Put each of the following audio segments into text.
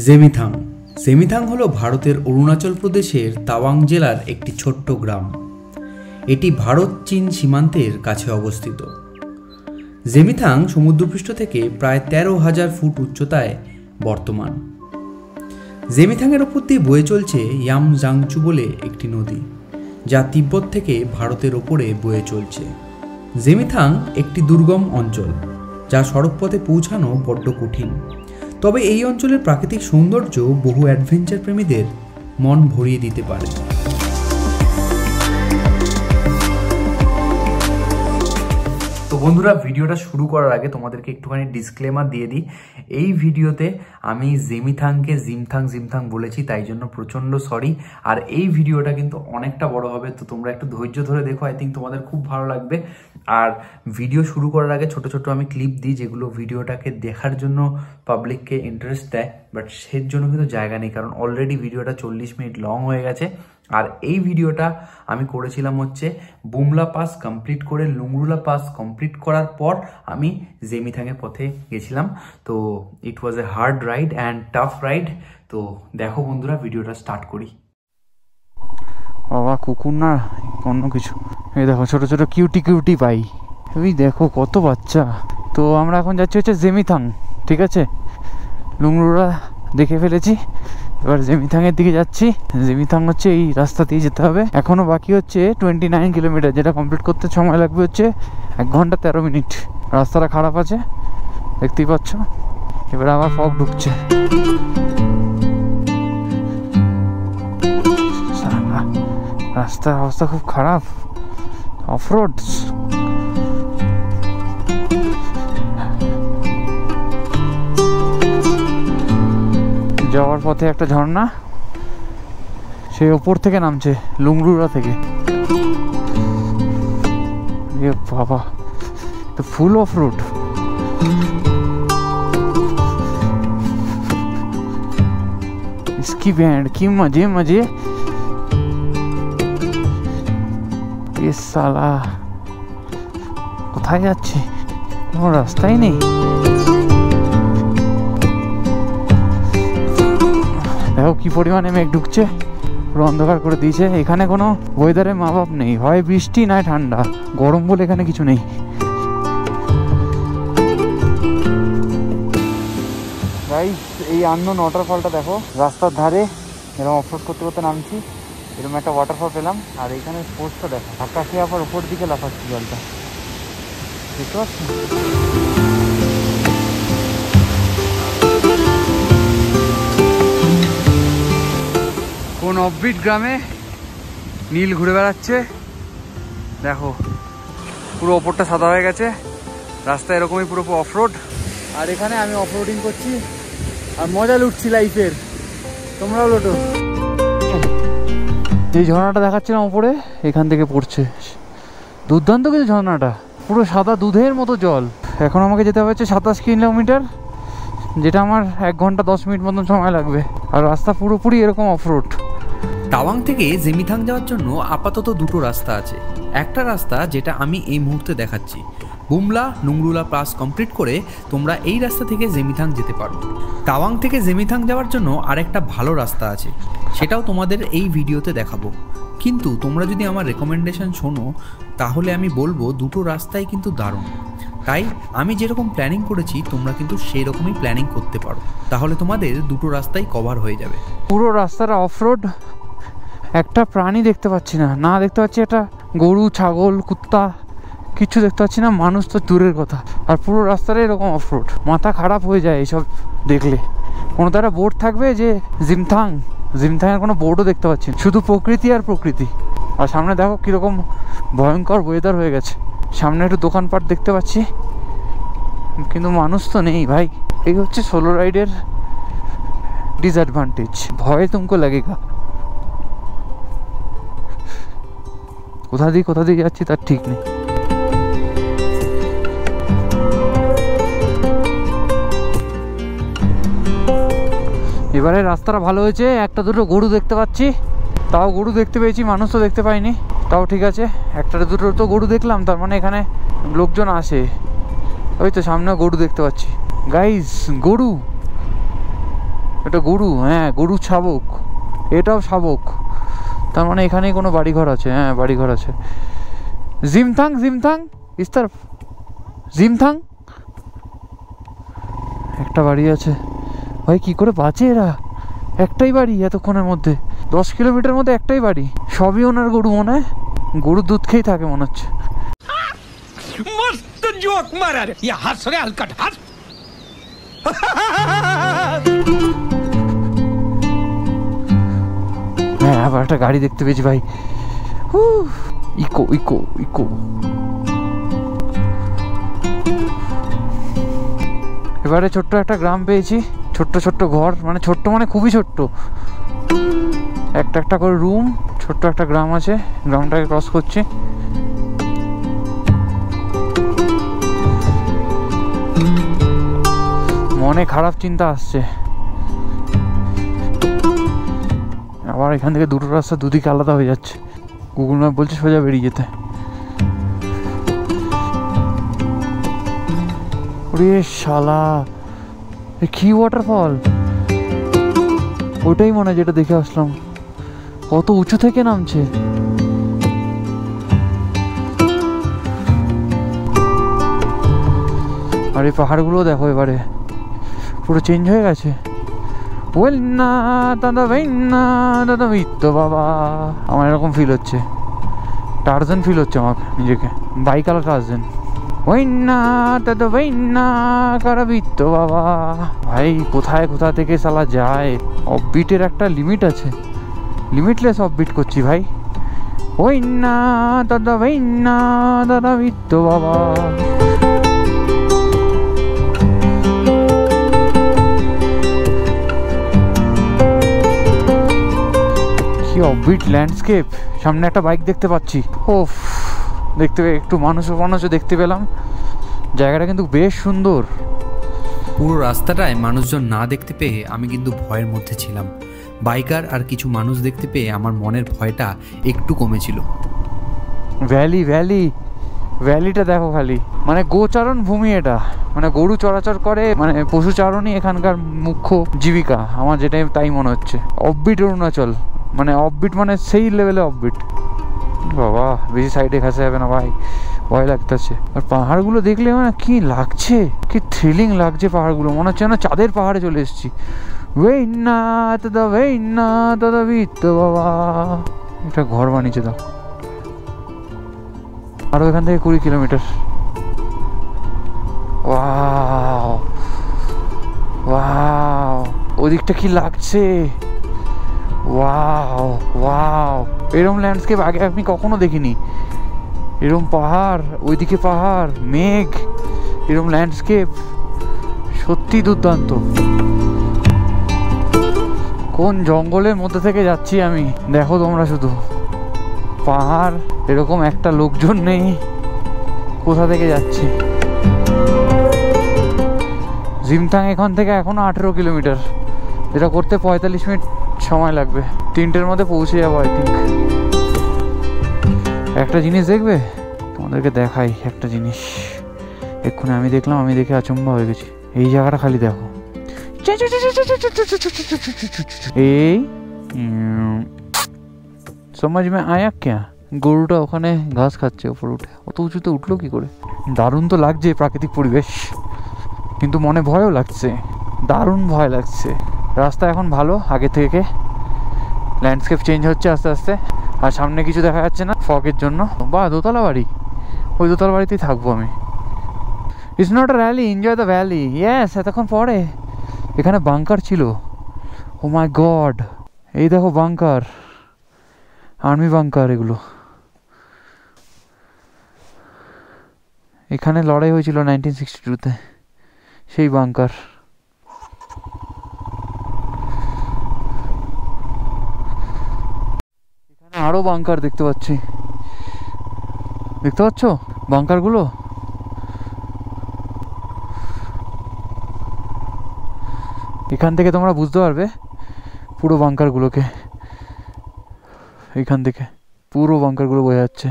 জেমিথাং জেমিথাং হলো ভারতের অরুণাচল প্রদেশের তাওয়াং জেলার একটি ছোট্ট গ্রাম। এটি ভারত চীন সীমান্তের কাছে অবস্থিত। জেমিথাং সমুদ্রপৃষ্ঠ থেকে প্রায় 13,000 ফুট উচ্চতায় বর্তমান। জেমিথাংয়ের ওপর দিয়ে বয়ে চলছে ইয়ামজাংচু বলে একটি নদী, যা তিব্বত থেকে ভারতের ওপরে বয়ে চলছে। জেমিথাং একটি দুর্গম অঞ্চল, যা সড়কপথে পৌঁছানো বড্ড কঠিন। তবে এই অঞ্চলের প্রাকৃতিক সৌন্দর্য বহু অ্যাডভেঞ্চার প্রেমীদের মন ভরিয়ে দিতে পারে। তো বন্ধুরা, ভিডিওটা শুরু করার আগে তোমাদেরকে একটুখানি ডিসক্লেমার দিয়ে দিই। এই ভিডিওতে আমি জেমিথাংকে জিমথাং বলেছি, তাই জন্য প্রচণ্ড সরি। আর এই ভিডিওটা কিন্তু অনেকটা বড় হবে, তো তোমরা একটু ধৈর্য ধরে দেখো, আই থিঙ্ক তোমাদের খুব ভালো লাগবে। আর ভিডিও শুরু করার আগে ছোট ছোট আমি ক্লিপ দিই, যেগুলো ভিডিওটাকে দেখার জন্য পাবলিককে ইন্টারেস্ট দেয়, বাট সের জন্য কিন্তু জায়গা নেই, কারণ অলরেডি ভিডিওটা 40 মিনিট লং হয়ে গেছে। আর এই ভিডিওটা আমি করেছিলাম হচ্ছে বুমলা পাস কমপ্লিট করে লুংরুলা পাস কমপ্লিট করার পর আমি জেমিথাংয়ের পথে গেছিলাম। তো it was a hard ride and tough ride. তো দেখো বন্ধুরা, ভিডিওটা স্টার্ট করি। বাবা, কুকুর না অন্য কিছু। এই দেখো ছোট ছোট কিউটি পাই, ওই দেখো কত বাচ্চা। তো আমরা এখন যাচ্ছি হচ্ছে জেমিথাং, ঠিক আছে? লুংরুলা দেখে ফেলেছি, এবার জেমিথাংয়ের দিকে যাচ্ছি। জেমিথাং হচ্ছে এই রাস্তা দিয়ে যেতে হবে। এখনো বাকি হচ্ছে 29 কিলোমিটার, যেটা কমপ্লিট করতে সময় লাগবে হচ্ছে 1 ঘন্টা 13 মিনিট। রাস্তাটা খারাপ আছে, দেখতেই পাচ্ছ। এবার আবার ফগ ঢুকছে। রাস্তার অবস্থা খুব খারাপ, অফরোড। যাওয়ার পথে একটা ঝর্ণা, সেই ওপর থেকে নামছে লুংরুলা থেকে। এ বাবা, তো ফুল অফ রোড। इसकी बैंड की मजे मजे। ये साला কোথায় যাচ্ছে? কোনো রাস্তাই নেই। দেখো কি পরিমাণে মেঘ ঢুকছে, পুরো অন্ধকার করে দিয়েছে। এখানে কোনো ওয়েদারের মা বাপ নেই, হয় বৃষ্টি নয় ঠান্ডা। গরম বলে এখানে কিছু নেই। গাইস, এই আননোন ওয়াটারফলটা দেখো, রাস্তার ধারে এরকম অফরোড করতে করতে নামছি, এরকম একটা ওয়াটারফল পেলাম। আর এখানে স্পোর্টসটা দেখো, আকাশে আবার উপর দিকে লাফাচ্ছে জলটা, দেখতে পাচ্ছি। কোন অফবিট গ্রামে নীল ঘুরে বেড়াচ্ছে, দেখো পুরো ওপরটা সাদা হয়ে গেছে। রাস্তা এরকমই পুরো অফরোড। আর এখানে আমি অফরোডিং করছি আর মজা লুটছি লাইফের। তোমরাও লোটো। এই ঝর্ণাটা দেখাচ্ছিলাম ওপরে, এখান থেকে পড়ছে। দুর্দান্ত কিছু ঝর্ণাটা, পুরো সাদা দুধের মতো জল। এখন আমাকে যেতে হচ্ছে 27 কিলোমিটার, যেটা আমার 1 ঘন্টা 10 মিনিট মতন সময় লাগবে। আর রাস্তা পুরোপুরি এরকম অফরোড। তাওয়াং থেকে জেমিথাং যাওয়ার জন্য আপাতত দুটো রাস্তা আছে। একটা রাস্তা যেটা আমি এই মুহূর্তে দেখাচ্ছি, বুমলা লুংরুলা পাস কমপ্লিট করে তোমরা এই রাস্তা থেকে জেমিথাং যেতে পারো। তাওয়াং থেকে জেমিথাং যাওয়ার জন্য আরেকটা ভালো রাস্তা আছে, সেটাও তোমাদের এই ভিডিওতে দেখাবো। কিন্তু তোমরা যদি আমার রেকমেন্ডেশন শোনো, তাহলে আমি বলবো দুটো রাস্তাই কিন্তু দারুণ। তাই আমি যেরকম প্ল্যানিং করেছি, তোমরা কিন্তু সেই রকমই প্ল্যানিং করতে পারো, তাহলে তোমাদের দুটো রাস্তাই কভার হয়ে যাবে। পুরো রাস্তাটা অফরোড। একটা প্রাণী দেখতে পাচ্ছি না, না দেখতে পাচ্ছি একটা গরু ছাগল কুত্তা, কিছু দেখতে পাচ্ছি না, মানুষ তো দূরের কথা। আর পুরো রাস্তাটা এরকম অফরোড, মাথা খারাপ হয়ে যায় এইসব দেখলে। কোনো তারা বোর্ড থাকবে যে জিমথাংয়ের কোনো বোর্ডও দেখতে পাচ্ছি না, শুধু প্রকৃতি আর প্রকৃতি। আর সামনে দেখো কীরকম ভয়ঙ্কর ওয়েদার হয়ে গেছে। সামনে একটু দোকানপাট দেখতে পাচ্ছি, কিন্তু মানুষ তো নেই ভাই। এই হচ্ছে সোলো রাইডের ডিসঅ্যাডভান্টেজ, ভয় তুমকো লাগেগা। কোথা দিয়ে যাচ্ছি তার ঠিক নেই। এবারে রাস্তাটা ভালো হয়েছে, একটা দুটো গরু দেখতে পাচ্ছি। তাও গরু দেখতে পেয়েছি, মানুষ তো দেখতে পাইনি, তাও ঠিক আছে। একটা দুটো তো গরু দেখলাম, তার মানে এখানে লোকজন আসে। ওই তো সামনে গরু দেখতে পাচ্ছি। গাইস, গরু এটা গরু, হ্যাঁ গরু শাবক, এটাও শাবক, তার মানে এখানেই কোনো বাড়িঘর আছে। হ্যাঁ বাড়িঘর আছে। জিমথাং, জিমথাং ইস্তার, জিমথাং একটা বাড়ি আছে। ভাই কি করে বাঁচে এরা? একটাই বাড়ি এতক্ষণের মধ্যে, 10 কিলোমিটার মধ্যে একটাই বাড়ি। সবই ওনার গরু মনে হয়, গরুর দুধ খেয়েই থাকে মনে হচ্ছে। मस्त जोक मारा रे, ये हंस रे हलकट हंस। হ্যাঁ আবার একটা গাড়ি দেখতে পেয়েছি ভাই। Echo echo echo. এবারে ছোট্ট একটা গ্রাম পেয়েছি, ছোট্ট ছোট্ট ঘর, মানে ছোট্ট মানে খুবই ছোট্ট, একটা একটা করে রুম, ছোট্ট একটা গ্রাম আছে। গ্রামটাকে ক্রস করছি। মনে খারাপ চিন্তা আসছে। আবার এখান থেকে দুটো রাস্তা দুদিকে আলাদা হয়ে যাচ্ছে। গুগল ম্যাপ বলছে সোজা বেরিয়ে যেতে। ওরে শালা, কি ওয়াটারফল! ওটাই মনে হয় যেটা দেখে আসলাম। কত উঁচু থেকে নামছে। আর এই পাহাড়গুলো দেখো এবারে পুরো চেঞ্জ হয়ে গেছে। ওয়েল না দাদা ভাই না দাদা তো বাবা, আমার এরকম ফিল হচ্ছে, টার্জেন ফিল হচ্ছে আমার নিজেকে, বাইকাল টার্জেন। ওই না দাদা ভাই না কারাবি তো বাবা। ভাই কোথায় কোথা থেকে সালা যায়, অফবিটের একটা লিমিট আছে, লিমিটলেস অফবিট করছি ভাই। ওই না দাদা ভাই না দাদা তো বাবা। কি অফবিট ল্যান্ডস্কেপ। সামনে একটা বাইক দেখতে পাচ্ছি। ওফ, দেখতে একটু মানুষও দেখতে পেলাম। জায়গাটা কিন্তু বেশ সুন্দর। পুরো রাস্তাটায় মানুষজন না দেখতে পেয়ে আমি কিন্তু ভয়ের মধ্যে ছিলাম। বাইকার আর কিছু মানুষ দেখতে পেয়ে আমার মনের ভয়টা একটু কমেছিল। ভ্যালিটা দেখো খালি, মানে গোচারণ ভূমি এটা, মানে গরু চরাচর করে, মানে পশুচারণই এখানকার মুখ্য জীবিকা। আমার যেটাই তাই মনে হচ্ছে। অফবিট অরুণাচল, মানে অফবিট মানে সেই লেভেলে অফবিট। বাবা বেশি সাইডে ঘাসে যাবে না ভাই, ভয় লাগতেছে। আর পাহাড়গুলো দেখলে মানে কি লাগছে, কি থ্রিলিং লাগছে পাহাড়গুলো, মনে হচ্ছে না চাঁদের পাহাড়ে চলে এসেছি। না দাদা বিত্ত বাবা। একটা ঘর বানিয়েছে দাও। আরো এখান থেকে 20 কিলোমিটার। ওয়াও ওয়াও, ওদিকটা কি লাগছে। ওয়াও ওয়াও, এরকম ল্যান্ডস্কেপ আগে আমি কখনো দেখিনি। এরকম পাহাড়, ওইদিকে পাহাড়, মেঘ, এরকম ল্যান্ডস্কেপ সত্যি দুর্দান্ত। কোন জঙ্গলের মধ্যে থেকে যাচ্ছি আমি, দেখো তোমরা শুধু। পাহাড়, এরকম একটা লোকজন নেই, কোথা থেকে যাচ্ছি। জিমথাং এখান থেকে এখনো 18 কিলোমিটার, এটা করতে 45 মিনিট সময় লাগবে। 3টের মধ্যে পৌঁছে যাবো আই থিঙ্ক। একটা জিনিস দেখবে, তোমাদেরকে দেখাই একটা জিনিস। এক্ষুনি আমি দেখলাম, আমি দেখে আচম্বা হয়ে গেছি। এই জায়গাটা খালি দেখো, এই সমাজ মে আয়া ক্যা। গরুটা ওখানে ঘাস খাচ্ছে উপরে উঠে, অত উঁচুতে উঠলো কি করে। দারুণ তো লাগছে প্রাকৃতিক পরিবেশ, কিন্তু মনে ভয়ও লাগছে, দারুণ ভয় লাগছে। রাস্তা এখন ভালো আগে থেকে, ল্যান্ডস্কেপ চেঞ্জ হচ্ছে আস্তে আস্তে। আর সামনে কিছু দেখা যাচ্ছে না ফগের জন্য। বা দোতলা বাড়ি, ওই দোতলা বাড়িতেই থাকবো আমি। It's not a rally, enjoy the valley. Yes, এতক্ষণ পরে এখানে বাংকার ছিল। ও মাই গড, এই দেখো বাংকার, আর্মি বাংকার এগুলো। এখানে লড়াই হয়েছিল 1962-তে, সেই বাংকার। এখানে আরো বাংকার দেখতে পাচ্ছি, দেখতে পাচ্ছ বাংকারগুলো। এখান থেকে তোমরা বুঝতে পারবে পুরো বাংকারগুলোকে, এখান থেকে পুরো বাংকারগুলো বোঝা যাচ্ছে।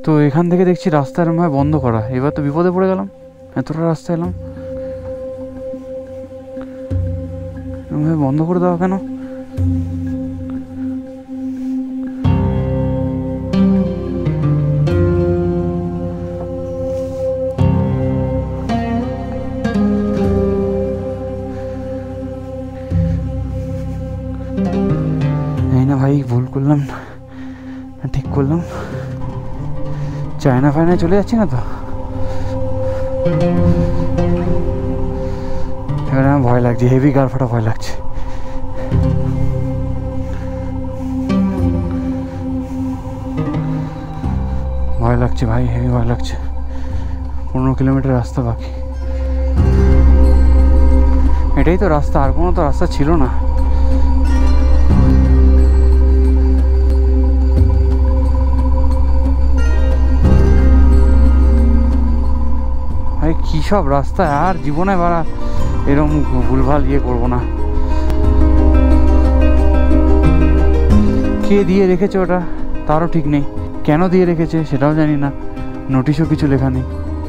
তো এখান থেকে দেখছি রাস্তা এরমভাবে বন্ধ করা, এবার তো বিপদে পড়ে গেলাম। এতটা রাস্তা এলাম, এরমভাবে বন্ধ করে দেওয়া কেন? এই না ভাই, ভুল করলাম না ঠিক করলাম? চায়না ফায়নায় চলে যাচ্ছি না তো? এবারে আমার ভয় লাগছে, হেভি গাল ফাটা ভয় লাগছে। ভয় লাগছে ভাই, হেভি ভয় লাগছে। 15 কিলোমিটার রাস্তা বাকি। এটাই তো রাস্তা, আর কোনো তো রাস্তা ছিল না। ভাই কী সব রাস্তা, আর জীবনে বাড়া এরকম ভুলভাল করবো না। কে দিয়ে রেখেছে ওটা তারও ঠিক নেই, কেন দিয়ে রেখেছে সেটাও জানি না, নোটিশও কিছু লেখা নেই।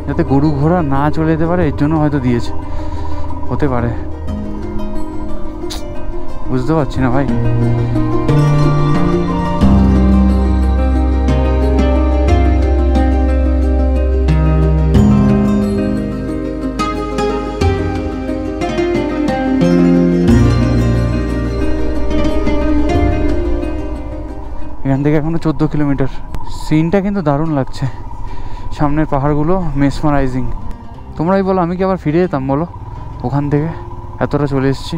যাতে গরু ঘোড়া না চলে যেতে পারে এর জন্য হয়তো দিয়েছে, হতে পারে, বুঝতে পারছি না ভাই। এখান থেকে এখনো 14 কিলোমিটার। সিনটা কিন্তু দারুণ লাগছে, সামনের পাহাড়গুলো মেসমারাইজিং। তোমরাই বলো, আমি কি আবার ফিরে যেতাম বলো ওখান থেকে? এতটা চলে এসেছি,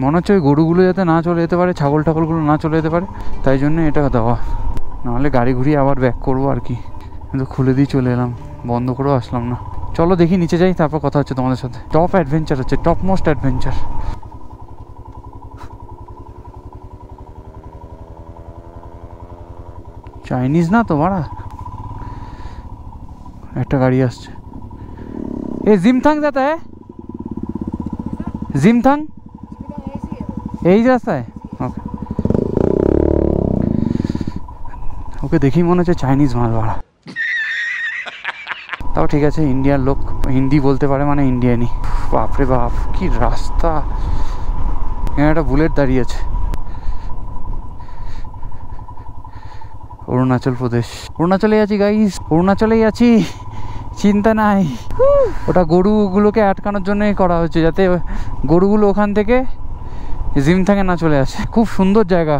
মনে হচ্ছে ওই গরুগুলো যাতে না চলে যেতে পারে, ছাগল টাগলগুলো না চলে যেতে পারে, তাই জন্য এটা দেওয়া। নাহলে গাড়ি ঘুরিয়ে আবার ব্যাক করবো আর কি। কিন্তু খুলে দিয়ে চলে এলাম, বন্ধ করেও আসলাম না। চলো দেখি নিচে যাই, তারপর কথা হচ্ছে তোমাদের সাথে। টপ অ্যাডভেঞ্চার হচ্ছে, টপ মোস্ট অ্যাডভেঞ্চার। চাইনিজ না তো মারা, একটা গাড়ি আসছে। এ জিমথাং যাতা হ্যাঁ, জিমথাং এই রাস্তায়। ওকে ওকে দেখি মনে হচ্ছে চাইনিজ মাল ভাড়া। তাও ঠিক আছে, ইন্ডিয়ার লোক, হিন্দি বলতে পারে মানে ইন্ডিয়ানই। বাপরে বাপ কি রাস্তা! এখানে একটা বুলেট দাঁড়িয়ে আছে। অরুণাচল প্রদেশ, অরুণাচলে আছি গাইস, অরুণাচলেই আছি, চিন্তা নাই। ওটা গরুগুলোকে আটকানোর জন্যই করা হচ্ছে, যাতে গরুগুলো ওখান থেকে জিমথাংয়ে না চলে আসে। খুব সুন্দর জায়গা,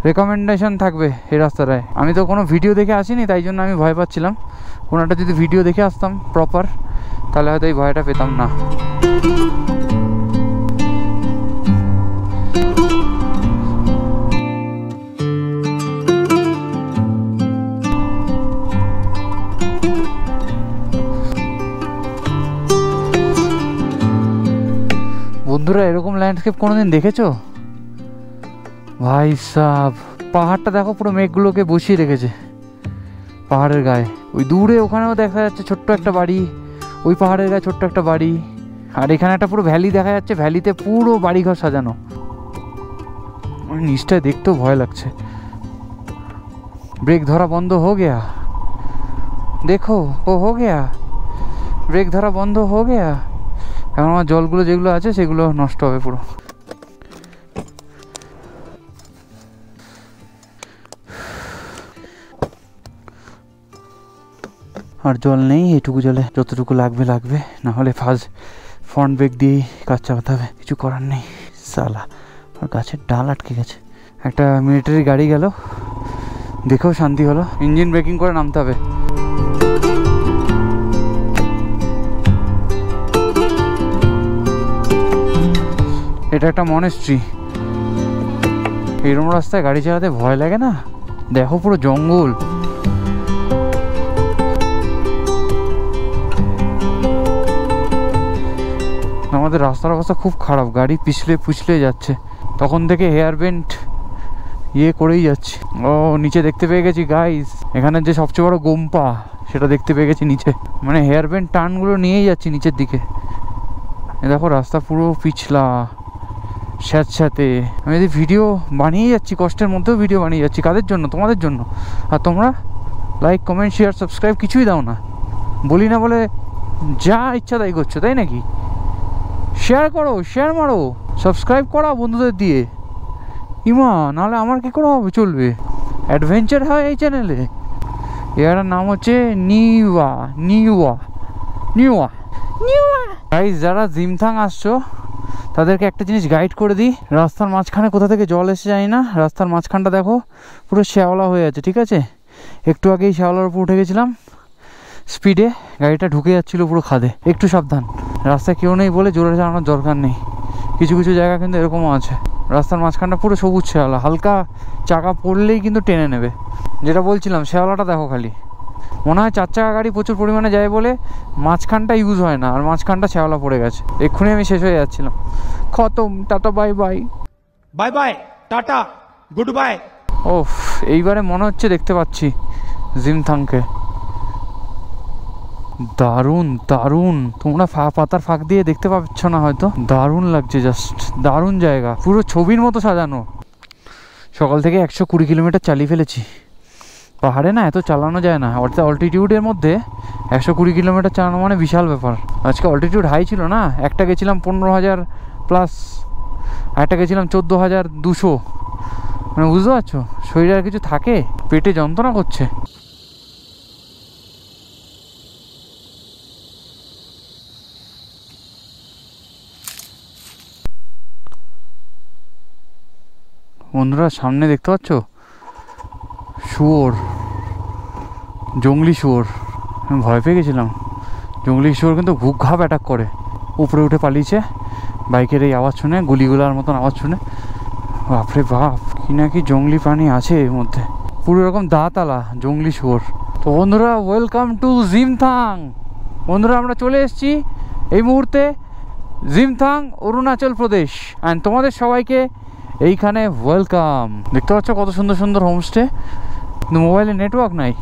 রেকমেন্ডেশন থাকবে এই রাস্তাটায়। আমি তো কোনো ভিডিও দেখে আসিনি, তাই জন্য আমি ভয় পাচ্ছিলাম। কোনো একটা যদি ভিডিও দেখে আসতাম প্রপার, তাহলে হয়তো এই ভয়টা পেতাম না। বন্ধুরা এরকম ল্যান্ডস্কেপ কোনোদিন দেখেছো ভাই সাব? পাহাড়টা দেখো, পুরো মেঘগুলোকে বসিয়ে রেখেছে পাহাড়ের গায়ে। ওই দূরে ওখানেও দেখা যাচ্ছে ছোট্ট একটা বাড়ি, ওই পাহাড়ের গায়ে ছোট্ট একটা বাড়ি, আর এখানে একটা পুরো ভ্যালি দেখা যাচ্ছে, ভ্যালিতে পুরো বাড়িঘর সাজানো। নিচটায় দেখতেও ভয় লাগছে। ব্রেক ধরা বন্ধ হো গেয়া, দেখো ও হো গেয়া, ব্রেক ধরা বন্ধ হো গেয়া। এখন আমার জলগুলো যেগুলো আছে সেগুলো নষ্ট হবে পুরো। আর জল নেই, এইটুকু জলে যতটুকু লাগবে লাগবে, না হলে ফ্রন্ট ব্রেক দিয়েই কাজ চালাতে হবে, কিছু করার নেই। সালা, আর গাছের ডাল আটকে গেছে। একটা মিলিটারি গাড়ি গেল, দেখেও শান্তি হলো। ইঞ্জিন ব্রেকিং করে নামতে হবে। এটা একটা মনেস্ট্রি। এরকম রাস্তায় গাড়ি চালাতে ভয় লাগে না? দেখো পুরো জঙ্গল। আমাদের রাস্তার অবস্থা খুব খারাপ, গাড়ি পিছলে যাচ্ছে। তখন থেকে হেয়ার বেন্ট করেই যাচ্ছি। ও নিচে দেখতে পেয়ে গেছি গাইস, এখানে যে সবচেয়ে বড় গোম্পা সেটা দেখতে পেয়ে গেছি নিচে। মানে হেয়ার বেন্ট টার্নগুলো নিয়েই যাচ্ছি নিচের দিকে। দেখো রাস্তা পুরো পিছলা, স্যাঁতস্যাঁতে। আমি যদি ভিডিও বানিয়ে যাচ্ছি, কষ্টের মধ্যেও ভিডিও বানিয়ে যাচ্ছি। কাদের জন্য? তোমাদের জন্য। আর তোমরা লাইক কমেন্ট শেয়ার সাবস্ক্রাইব কিছুই দাও না, বলি না বলে যা ইচ্ছা তাই করছো, তাই নাকি? শেয়ার করো, শেয়ার মারো, সাবস্ক্রাইব করাও বন্ধুদের দিয়ে। ইমা, নাহলে আমার কি করে হবে, চলবে? অ্যাডভেঞ্চার হয় এই চ্যানেলে। এর নাম হচ্ছে নিওয়া নিওয়া নিওয়া নিওয়া। গাইস, যারা জিমথাং আসছো তাদেরকে একটা জিনিস গাইড করে দিই। রাস্তার মাঝখানে কোথা থেকে জল এসে যায় না, রাস্তার মাঝখানটা দেখো পুরো শ্যাওলা হয়ে আছে, ঠিক আছে? একটু আগেই শ্যাওলার উপর উঠে গেছিলাম স্পিডে, গাড়িটা ঢুকে যাচ্ছিলো পুরো খাদে। একটু সাবধান, রাস্তায় কেউ নেই বলে জোরে চালানোর দরকার নেই। কিছু কিছু জায়গা কিন্তু এরকমও আছে, রাস্তার মাঝখানটা পুরো সবুজ শ্যাওলা, হালকা চাকা পড়লেই কিন্তু টেনে নেবে। যেটা বলছিলাম, শ্যাওলাটা দেখো খালি, মনে হয় 4 চাকা গাড়ি প্রচুর পরিমাণে যায় বলে মাঝখানটা ইউজ হয় না, আর মাঝখানটা শ্যাওলা পড়ে গেছে। এক্ষুনি আমি শেষ হয়ে যাচ্ছিলাম। খতম, tata bye bye. Bye bye tata goodbye. ওফ, এইবারে মনে হচ্ছে দেখতে পাচ্ছি জিমথাংকে। দারুণ দারুণ, তোমরা পাতার ফাঁক দিয়ে দেখতে পাচ্ছ না হয়তো, দারুণ লাগছে, জাস্ট দারুণ জায়গা, পুরো ছবির মতো সাজানো। সকাল থেকে 120 কিলোমিটার চালিয়ে ফেলেছি। পাহাড়ে না এত চালানো যায় না, অর্থাৎ অল্টিটিউডের মধ্যে 120 কিলোমিটার চালানো মানে বিশাল ব্যাপার। আজকে অল্টিটিউড হাই ছিল না, একটা গেছিলাম 15,000 প্লাস, একটা গেছিলাম 14,200। মানে বুঝতে পারছো, শরীরে আর কিছু থাকে, পেটে যন্ত্রণা করছে। বন্ধুরা, সামনে দেখতে পাচ্ছ শুয়োর, জঙ্গলি শুয়োর। আমি ভয় পেয়ে গেছিলাম। জঙ্গলি শুয়োর কিন্তু ঘুপ ঘাপ অ্যাটাক করে। উপরে উঠে পালিয়েছে বাইকের এই আওয়াজ শুনে, গুলিগুলার মতন আওয়াজ শুনে। বাপরে বাপ, কি না কি জঙ্গলি প্রাণী আছে এর মধ্যে, পুরো এরকম দাঁতওয়ালা জঙ্গলি শুয়োর। তো বন্ধুরা, ওয়েলকাম টু জিমথাং। বন্ধুরা, আমরা চলে এসেছি এই মুহূর্তে জিমথাং, অরুণাচল প্রদেশ। অ্যান্ড তোমাদের সবাইকে এইখানে ওয়েলকাম। দেখতে পাচ্ছ কত সুন্দর সুন্দর হোমস্টে, কিন্তু মোবাইলে নেটওয়ার্ক নাই।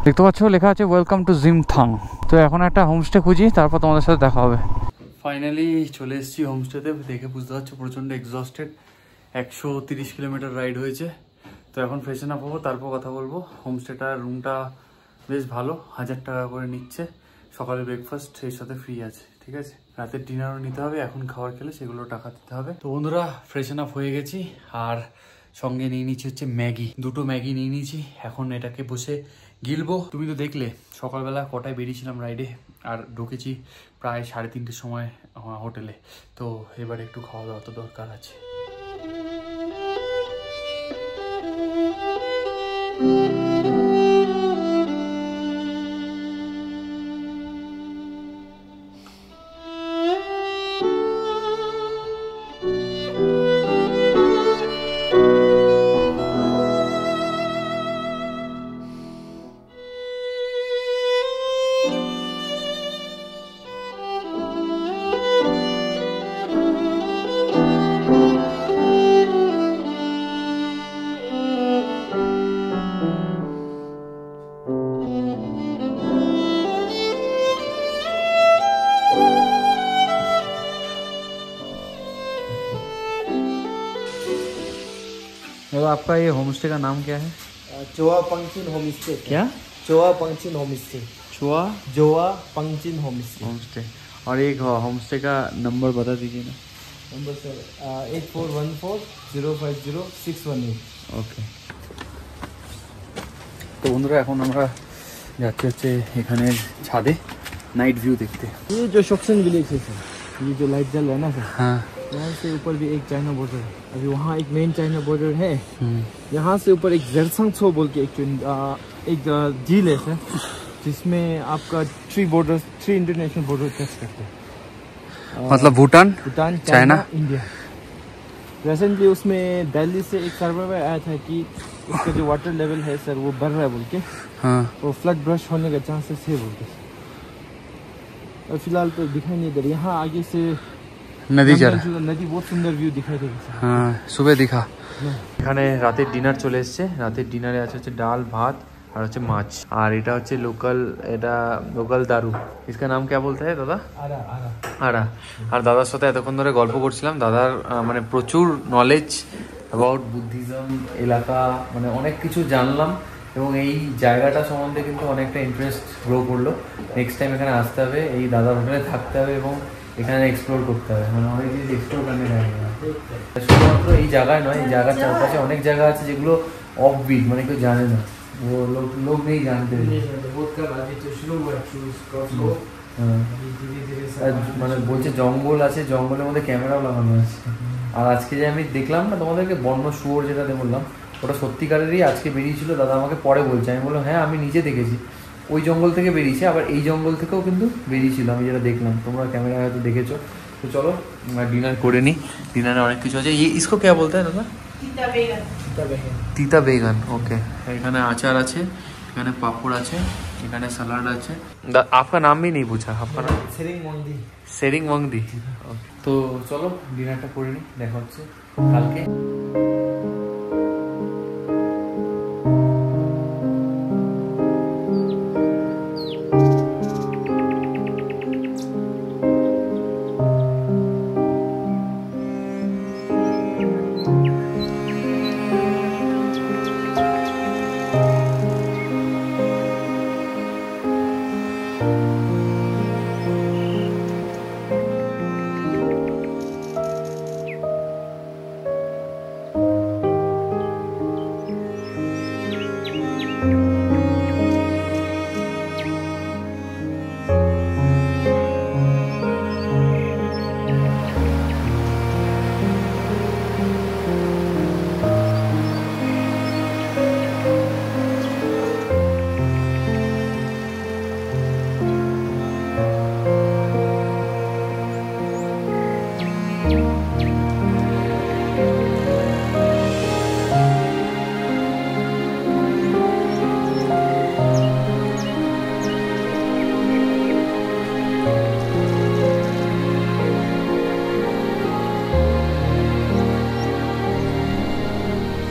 দেখতে পাচ্ছ লেখা আছে ওয়েলকাম টু জিমথাং। তো এখন একটা হোমস্টে খুঁজি, তারপর তোমাদের সাথে দেখা হবে। ফাইনালি চলে এসেছি হোমস্টেতে। দেখে বুঝতে পারছো প্রচণ্ড এক্সস্টেড, 130 কিলোমিটার রাইড হয়েছে। তো এখন ফ্রেশন আপ হবো, তারপর কথা বলবো। হোমস্টেটার রুমটা বেশ ভালো, 1000 টাকা করে নিচ্ছে। সকালে ব্রেকফাস্ট এর সাথে ফ্রি আছে, ঠিক আছে? রাতের ডিনারও নিতে হবে, এখন খাবার খেলে সেগুলো টাকা দিতে হবে। তো বন্ধুরা, ফ্রেশন আপ হয়ে গেছি, আর সঙ্গে নিয়ে নিচ্ছি হচ্ছে ম্যাগি। 2টো ম্যাগি নিয়ে নিয়েছি, এখন এটাকে বসে গিলবো। তুমি তো দেখলে সকালবেলা কটায় বেরিয়েছিলাম রাইডে, আর ঢুকেছি প্রায় 3:30-র সময় হোটেলে। তো এবার একটু খাওয়া দাওয়া তো দরকার আছে। आपका ये होमस्टे का नाम क्या है? जोआ पंगचिन होमस्टे। क्या? जोआ पंगचिन होमस्टे। जोआ पंगचिन होमस्टे। और एक होमस्टे का नंबर बता दीजिए ना। Number sir 8414050618। ওকে। তো বন্ধুরা, এখন আমরা যাচ্ছি হচ্ছে এখানের ছাদে नाइट व्यू देखते। ये जो शॉक्सन विलेज है सर, ये जो लाइट जल रहा है ना सर, हाँ, यहाँ से ऊपर भी एक चाइना बॉर्डर है। अभी वहाँ एक मेन चाइना बॉर्डर है। यहाँ से ऊपर एक जरसंग छो बोल के एक झील है सर, जिसमें आपका 3 इंटरनेशनल बॉर्डर टच करते हैं। मतलब भूटान, चाइना, इंडिया। रिसेंटली उसमें दिल्ली से एक सर्वे आया था कि उसका जो वाटर लेवल है सर वो बढ़ रहा है बोल के। हाँ, वो फ्लड ब्रश होने का चांसेस है बोल के। और फिलहाल तो दिखाई नहीं दे रही। यहाँ आगे से नदी बहुत सुंदर व्यू दिखाई देगा। हाँ, सुबह दिखा। এখানে রাতের ডিনার চলে এসেছে। রাতের ডিনারে আছে হচ্ছে ডাল, ভাত আর হচ্ছে মাছ। আর এটা হচ্ছে লোকাল দারু। इसका नाम क्या बोलते हैं दादा? আড়া। আর দাদার সাথে এতক্ষণ ধরে গল্প করছিলাম। দাদার মানে প্রচুর নলেজ অ্যাবাউট বুদ্ধিজম এলাকা, মানে অনেক কিছু জানলাম এবং এই জায়গাটা সম্বন্ধে কিন্তু অনেকটা ইন্টারেস্ট গ্রো করলো। নেক্সট টাইম এখানে আসতে হবে, এই দাদার হোটেলে থাকতে হবে এবং এখানে এক্সপ্লোর করতে হবে, মানে অনেক জিনিস এক্সপ্লোর করতে হবে। শুধুমাত্র এই জায়গায় নয়, এই জায়গার চারপাশে অনেক জায়গা আছে যেগুলো অফবিট, মানে কেউ জানে না, ও লোক নেই জানতে। মানে বলছে জঙ্গল আছে, জঙ্গলের মধ্যে ক্যামেরাও লাগানো আছে। আর আজকে যে আমি দেখলাম না তোমাদেরকে বন্য শুয়োর যেটা বললাম, ওটা সত্যিকারেরই আজকে বেরিয়েছিল। দাদা আমাকে পরে বলছে, আমি বললাম হ্যাঁ আমি নিজে দেখেছি, ওই জঙ্গল থেকে বেরিয়েছে, আবার এই জঙ্গল থেকেও কিন্তু বেরিয়েছিল, আমি যেটা দেখলাম, তোমরা ক্যামেরায় হয়তো দেখেছো। তো চলো ডিনার করে নিই, ডিনারে অনেক কিছু আছে। ইসকো কে বলতে হয় দাদা? तीता बेगन। ओके, এখানে আচার আছে, এখানে পাপড় আছে, এখানে স্যালাড আছে। आपका नाम भी नहीं पूछा, आपका नाम? सेरिंग मंगदी। तो चलो ডিনারটা করে নিই, দেখা হচ্ছে কালকে।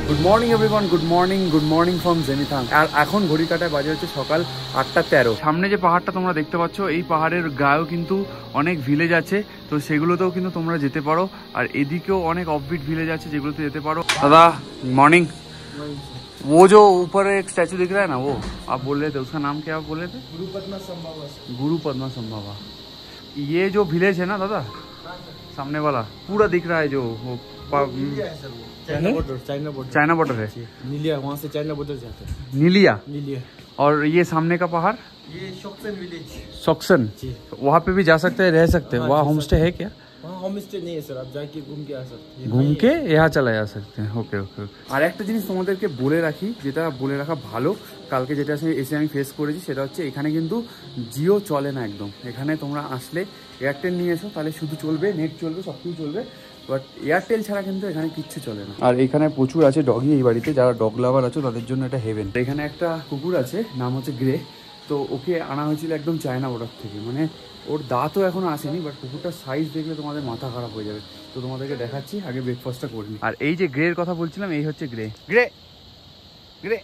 Good morning everyone, good morning from Zemithang. আর এখন ঘড়ি কাটায় বাজে হচ্ছে সকাল 8:13। সামনে যে পাহাড়টা তোমরা দেখতে পাচ্ছ, এই পাহাড়ের গায়েও কিন্তু অনেক ভিলেজ আছে, তো সেগুলোতেও কিন্তু তোমরা যেতে পারো। আর এদিকেও অনেক অফবিট ভিলেজ আছে যেগুলোতে যেতে পারো। দাদা मॉर्निंग। वो जो ऊपर एक स्टैचू दिख रहा है ना, वो आप बोल रहे थे, उसका नाम क्या आप बोल रहे थे? गुरु पद्मा संभवा। ये जो विलेज है ना दादा, सामने वाला पूरा दिख रहा है, जो वो चाइना बॉर्डर है, नीलिया, वहाँ से चाइना बॉर्डर जाते हैं। नीलिया। और ये सामने का पहाड़, ये शोक्सन विलेज। शोक्सन, वहाँ पे भी जा सकते हैं, रह सकते हैं। वहाँ होम स्टे है क्या? वहाँ होम स्टे नहीं है सर, आप जाके घूम के आ सकते हैं, ঘুম কে यहाँ चला जा सकते हैं। ওকে ওকে। আর একটা জিনিস তোমাদেরকে বলে রাখি, যেটা বলে রাখা ভালো, কালকে যেটা এসে আমি ফেস করেছি, সেটা হচ্ছে এখানে কিন্তু জিও চলে না একদম। এখানে তোমরা আসলে এয়ারটেল নিয়ে এসো, তাহলে শুধু চলবে, নেট চলবে, সব কিছু চলবে, বাট এয়ারটেল ছাড়া কিন্তু এখানে কিচ্ছু চলে না। আর এখানে প্রচুর আছে ডগি এই বাড়িতে, যারা ডগ লাভার আছে তাদের জন্য এটা হেভেন। এখানে একটা কুকুর আছে, নাম হচ্ছে গ্রে। তো ওকে আনা হয়েছিল একদম চায়না বর্ডার থেকে, মানে ওর দাঁতও এখনো আসেনি, বাট কুকুরটার সাইজ দেখলে তোমাদের মাথা খারাপ হয়ে যাবে। তো তোমাদেরকে দেখাচ্ছি, আগে ব্রেকফাস্টটা করে নিই। আর এই যে গ্রের কথা বলছিলাম, এই হচ্ছে গ্রে। গ্রে ग्रे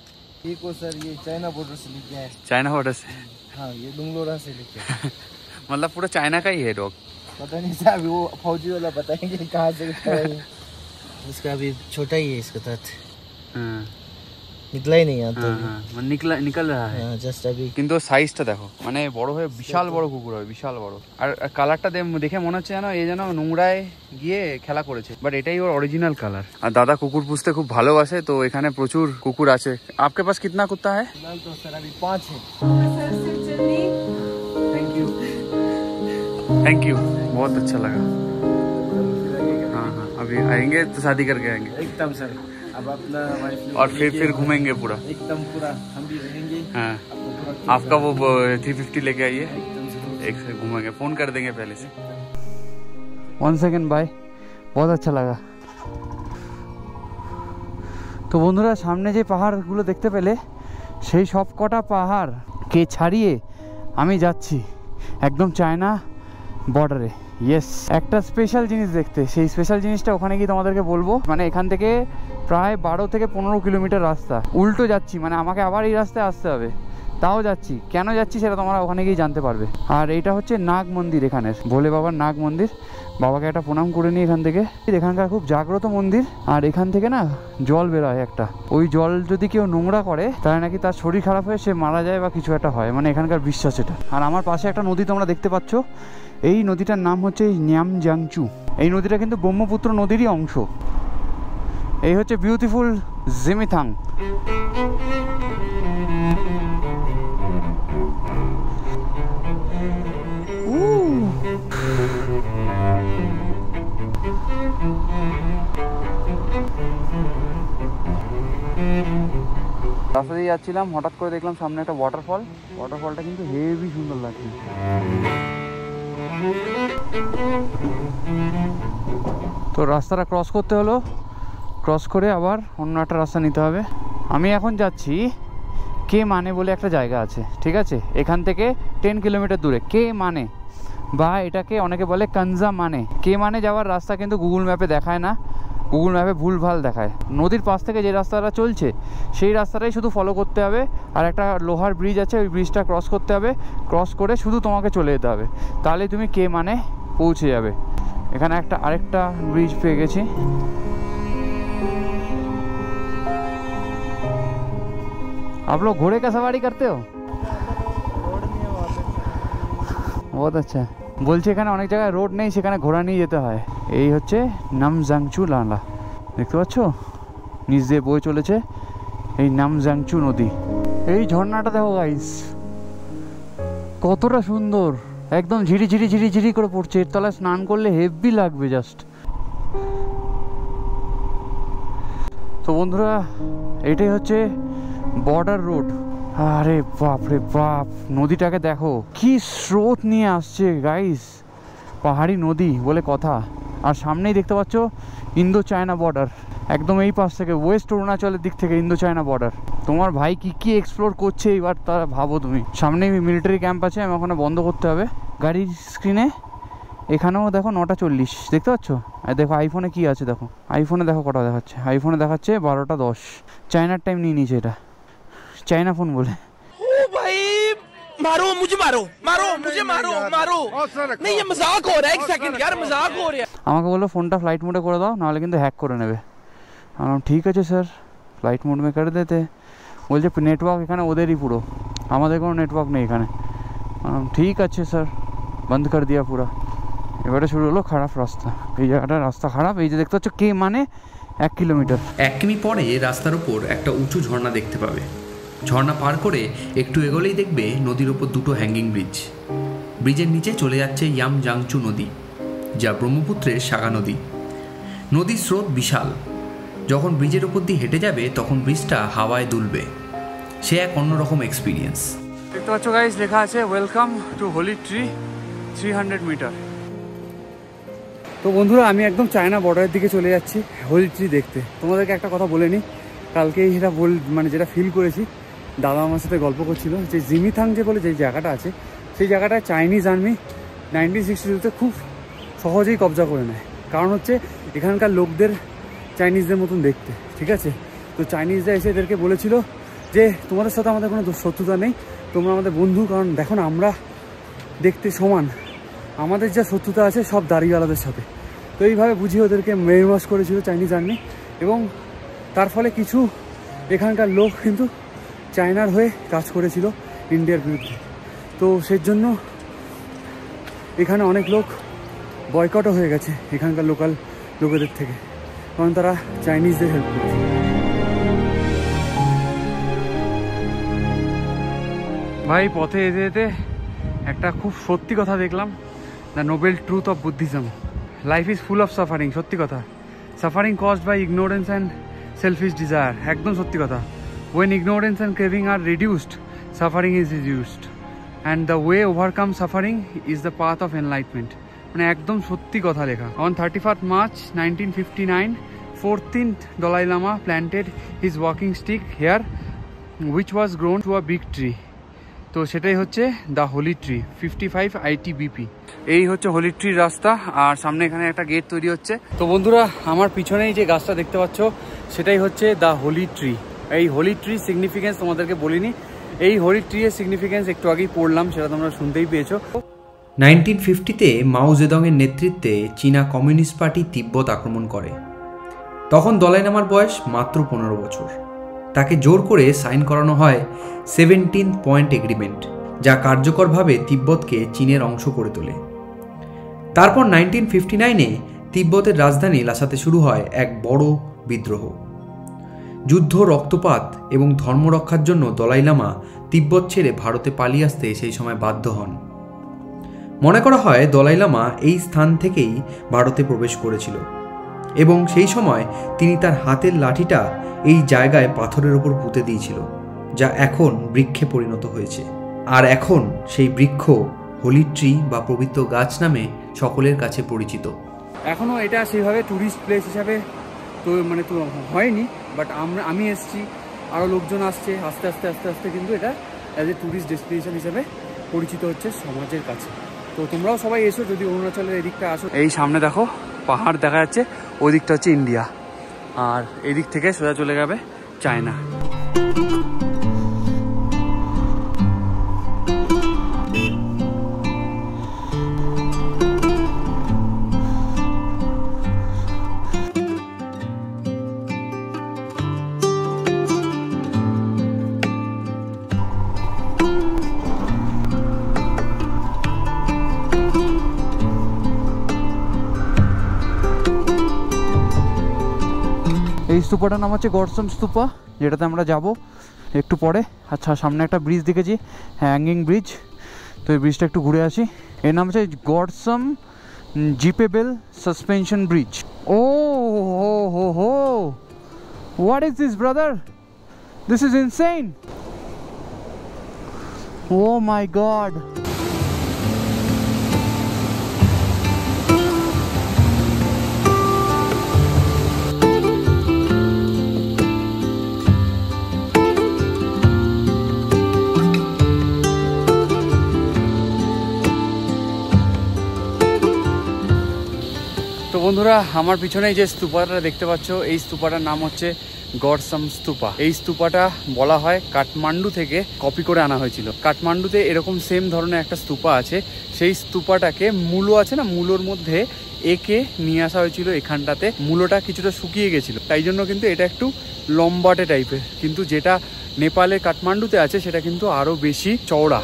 ये को सर ये चाइना बॉर्डर से लेके आए। चाइना बॉर्डर से? हाँ, ये डुंगलोरा से लेके आए। मतलब पूरा चाइना का ही है डॉग? पता नहीं साहब, वो फौजी वाला बताएंगे कहाँ से है। इसका अभी छोटा ही है, इसका दांत निकला ही नहीं आता। निकल रहा है जस्ट अभी। কিন্তু সাইজটা দেখো, মানে বড় হয়ে বিশাল বড় কুকুর হয়, বিশাল বড়। আর কালারটা দেখে মনে হচ্ছে যেন এই যেন নোংরায় গিয়ে খেলা করেছে, বাট এটাই ওর অরিজিনাল কালার। আর দাদা কুকুর পুষতে খুব ভালোবাসে, তো এখানে প্রচুর কুকুর আছে। आपके पास कितना कुत्ता है? तो सर अभी 5 है। थैंक यू, बहुत अच्छा लगा। हाँ हाँ, अभी आएंगे तो शादी करके आएंगे एकदम सर। अब अपना और फिर घूमेंगे पूरा, एकदम पूरा हम भी रहेंगे। हाँ, आपका वो 350 लेके आइए, एक से घूमेंगे, फोन कर देंगे पहले से। 1 सेकेंड बाय, बहुत अच्छा लगा। তো বন্ধুরা, সামনে যে পাহাড়গুলো দেখতে পেলে, সেই সব কটা পাহাড়কে ছাড়িয়ে আমি যাচ্ছি একদম চায়না বর্ডারে। ইয়েস, একটা স্পেশাল জিনিস দেখতে, সেই স্পেশাল জিনিসটা ওখানে গিয়ে তোমাদেরকে বলবো। মানে এখান থেকে প্রায় 12 থেকে 15 কিলোমিটার রাস্তা উল্টো যাচ্ছি, মানে আমাকে আবার এই রাস্তায় আসতে হবে। তাও যাচ্ছি। কেন যাচ্ছি সেটা তোমরা ওখানে গিয়ে জানতে পারবে। আর এইটা হচ্ছে নাগ মন্দির, এখানের ভোলে বাবার নাগ মন্দির। বাবাকে একটা প্রণাম করে নিই এখান থেকে। এখানকার খুব জাগ্রত মন্দির। আর এখান থেকে না জল বেরোয় একটা, ওই জল যদি কেউ নোংরা করে তাহলে নাকি তার শরীর খারাপ হয়ে সে মারা যায় বা কিছু একটা হয়, মানে এখানকার বিশ্বাস এটা। আর আমার পাশে একটা নদী তোমরা দেখতে পাচ্ছ, এই নদীটার নাম হচ্ছে ন্যামজাংচু। এই নদীটা কিন্তু ব্রহ্মপুত্র নদীরই অংশ। এই হচ্ছে বিউটিফুল জিমিথাং। রাস্তা দিয়ে যাচ্ছিলাম, হঠাৎ করে দেখলাম সামনে একটা ওয়াটারফল। ওয়াটারফলটা কিন্তু হেভি সুন্দর লাগছে। তো রাস্তাটা ক্রস করতে হলো, ক্রস করে আবার অন্য একটা রাস্তা নিতে হবে। আমি এখন যাচ্ছি কে মানে বলে একটা জায়গা আছে, ঠিক আছে? এখান থেকে 10 কিলোমিটার দূরে কে মানে, বা এটাকে অনেকে বলে কনজা মানে। কে মানে যাওয়ার রাস্তা কিন্তু গুগল ম্যাপে দেখায় না, গুগল ম্যাপে ভুলভাল দেখায়। নদীর পাশ থেকে যে রাস্তাটা চলছে সেই রাস্তাটাই শুধু ফলো করতে হবে। আর একটা লোহার ব্রিজ আছে, ওই ব্রিজটা ক্রস করতে হবে। ক্রস করে শুধু তোমাকে চলে যেতে হবে, তাহলে তুমি কে মানে পৌঁছে যাবে। এখানে আরেকটা ব্রিজ পেয়ে গেছি। आप लोग घोड़े का सवारी करते हो? बहुत अच्छा। বলছে এখানে অনেক জায়গায় রোড নেই, সেখানে ঘোড়া নিয়ে যেতে হয়। এই হচ্ছে নামজাংচু নালা, দেখতে পাচ্ছ নিচ দিয়ে বয়ে চলেছে এই নামজাংচু নদী। এই ঝর্ণাটা দেখো গাইস, কতটা সুন্দর, একদম ঝিরি ঝিরি ঝিরি ঝিরি করে পড়ছে। এর তলায় স্নান করলে হেভি লাগবে জাস্ট। তো বন্ধুরা, এটাই হচ্ছে বর্ডার রোড। আরে বাপ রে বাপ, নদীটাকে দেখো কি স্রোত নিয়ে আসছে গাইস, পাহাড়ি নদী বলে কথা। আর সামনেই দেখতে পাচ্ছ ইন্দো চায়না বর্ডার, একদম এই পাশ থেকে ওয়েস্ট অরুণাচলের দিক থেকে ইন্দো চায়না বর্ডার। তোমার ভাই কি এক্সপ্লোর করছে এবার তা ভাবো তুমি। সামনেই মিলিটারি ক্যাম্প আছে, আমি ওখানে বন্ধ করতে হবে গাড়ির স্ক্রিনে। এখানেও দেখো 9:40 দেখতে পাচ্ছ। আর দেখো আইফোনে কি আছে, দেখো আইফোনে দেখো কটা দেখাচ্ছে। আইফোনে দেখাচ্ছে 12:10। চায়নার টাইম নিয়ে নিয়েছে, এটা চায়না ফোন বলে। ओ भाई मारो मुझे, मारो मारो मुझे, मारो मारो नहीं, ये मजाक हो रहा है। एक सेकंड यार, मजाक हो रहा है। আমাকে বললো ফোনটা ফ্লাইট মোডে করে দাও, নাহলে কিন্তু হ্যাক করে নেবে। আমি ঠিক আছে স্যার, ফ্লাইট মোড মে করে দিতে। বলছে নেটওয়ার্ক এখানে ওদেরই পুরো, আমাদের কোনো নেটওয়ার্ক নেই এখানে। ঠিক আছে স্যার, বন্ধ করে দিয়া পুরো। এবারে শুরু হলো খারাপ রাস্তা। এই জায়গাটা রাস্তা খারাপ। এই যে দেখতে পাচ্ছ কে মানে 1 কিলোমিটার। 1 কিমি পরে রাস্তার উপর একটা উঁচু ঝর্ণা দেখতে পাবে। ঝর্ণা পার করে একটু এগোলেই দেখবে নদীর ওপর দুটো হ্যাঙ্গিং ব্রিজ। ব্রিজের নিচে চলে যাচ্ছে ইয়ামজাংচু নদী, যা ব্রহ্মপুত্রের শাখা নদী। নদীর স্রোত বিশাল। যখন ব্রিজের ওপর দিয়ে হেঁটে যাবে তখন ব্রিজটা হাওয়ায় দুলবে। সে এক অন্যরকম এক্সপিরিয়েন্স। দেখতে পাচ্ছ গাইস, লেখা আছে welcome to holy tree 300 metre. তো বন্ধুরা, আমি একদম চায়না বর্ডারের দিকে চলে যাচ্ছি হোলি ট্রি দেখতে। তোমাদেরকে একটা কথা বলে নিই, কালকেই সেটা মানে যেটা ফিল করেছি, দাদা আমার সাথে গল্প করছিল যে জিমিথাং যে বলে যে জায়গাটা আছে, সেই জায়গাটায় চাইনিজ আর্মি 1962-তে খুব সহজেই কবজা করে নেয়। কারণ হচ্ছে এখানকার লোকদের চাইনিজদের মতন দেখতে, ঠিক আছে? তো চাইনিজরা এসে এদেরকে বলেছিল যে তোমাদের সাথে আমাদের কোনো শত্রুতা নেই, তোমরা আমাদের বন্ধু। কারণ দেখো না, আমরা দেখতে সমান, আমাদের যা শত্রুতা আছে সব দাড়িওয়ালাদের সাথে। তো এইভাবে বুঝিয়ে ওদেরকে ব্রেন ওয়াশ করেছিল চাইনিজ আর্মি। এবং তার ফলে কিছু এখানকার লোক কিন্তু চায়নার হয়ে কাজ করেছিল ইন্ডিয়ার বিরুদ্ধে। তো সেই জন্য এখানে অনেক লোক বয়কটও হয়ে গেছে এখানকার লোকাল লোকেদের থেকে, কারণ তারা চাইনিজদের হেল্প করেছে। ভাই পথে যেতে যেতে একটা খুব সত্যি কথা দেখলাম, the noble truth of Buddhism. Life is full of suffering, সত্যি কথা। Suffering caused by ignorance and selfish desire, একদম সত্যি কথা। When ignorance and craving are reduced, suffering is reduced. And the way overcome suffering is the path of enlightenment. মানে একদম সত্যি কথা লেখা। On 31st March 1959, 14th Dalai Lama planted his walking stick here, which was grown to a big tree. তো সেটাই হচ্ছে the Holi tree 55 ITBP। এই হচ্ছে হোলি ট্রির রাস্তা, আর সামনে এখানে একটা গেট তৈরি হচ্ছে। তো বন্ধুরা, আমার পিছনেই যে গাছটা দেখতে পাচ্ছ সেটাই হচ্ছে দ্য হোলি ট্রি। এই হোলি ট্রি সিগনিফিকেন্স তোমাদেরকে বলিনি। এই হরির ট্রির সিগনিফিকেন্স একটু আগেই পড়লাম, সেটা তোমরা শুনতেই পেয়েছো। 1950-তে মাও জেদংয়ের নেতৃত্বে চীনা কমিউনিস্ট পার্টি তিব্বত আক্রমণ করে। তখন দলাই লামার বয়স মাত্র 15 বছর। তাকে জোর করে সাইন করানো হয় 17 পয়েন্ট এগ্রিমেন্ট, যা কার্যকরভাবে তিব্বতকে চীনের অংশ করে তোলে। তারপর 1959-এ তিব্বতের রাজধানী লাসাতে শুরু হয় এক বড় বিদ্রোহ। যুদ্ধ, রক্তপাত এবং ধর্ম রক্ষার জন্য দলাই লামা তিব্বত ছেড়ে ভারতে পালিয়ে আসতে সেই সময় বাধ্য হন। মনে করা হয় দলাই লামা এই স্থান থেকেই ভারতে প্রবেশ করেছিল এবং সেই সময় তিনি তার হাতের লাঠিটা এই জায়গায় পাথরের ওপর পুঁতে দিয়েছিল, যা এখন বৃক্ষে পরিণত হয়েছে। আর এখন সেই বৃক্ষ হোলি ট্রি বা পবিত্র গাছ নামে সকলের কাছে পরিচিত। এখনও এটা সেইভাবে ট্যুরিস্ট প্লেস হিসাবে তো মানে তো হয়নি, বাট আমি এসেছি, আরও লোকজন আসছে, আস্তে আস্তে আস্তে আস্তে কিন্তু এটা অ্যাজ এ ট্যুরিস্ট ডেস্টিনেশন হিসেবে পরিচিত হচ্ছে সমাজের কাছে। তো তোমরাও সবাই এসো যদি অরুণাচলের এদিকটা আসো। এই সামনে দেখো পাহাড় দেখা যাচ্ছে, ওই দিকটা হচ্ছে ইন্ডিয়া, আর এই দিক থেকে সোজা চলে যাবে চায়না। এই স্তূপাটার নাম হচ্ছে গডসম স্তূপা, যেটাতে আমরা যাব একটু পরে। আচ্ছা, সামনে একটা ব্রিজ দেখেছি, হ্যাঙ্গিং ব্রিজ, তো এই ব্রিজটা একটু ঘুরে আসি। এর নাম হচ্ছে গডসম জিপেবেল সাসপেনশন ব্রিজ। ও হো হো হো, what is this brother, this is insane, oh my God. তো বন্ধুরা, আমার পিছনে যে স্তূপাটা দেখতে পাচ্ছ, এই স্তূপাটার নাম হচ্ছে গডসম স্তূপা। এই স্তূপাটা বলা হয় কাঠমান্ডু থেকে কপি করে আনা হয়েছিল। কাঠমান্ডুতে এরকম সেম ধরনের একটা স্তূপা আছে, সেই স্তূপাটাকে মূলো আছে না, মূলোর মধ্যে একে নিয়ে আসা হয়েছিল এখানটাতে। মূলোটা কিছুটা শুকিয়ে গেছিল, তাই জন্য কিন্তু এটা একটু লম্বাটে টাইপের, কিন্তু যেটা নেপালের কাঠমান্ডুতে আছে সেটা কিন্তু আরো বেশি চওড়া।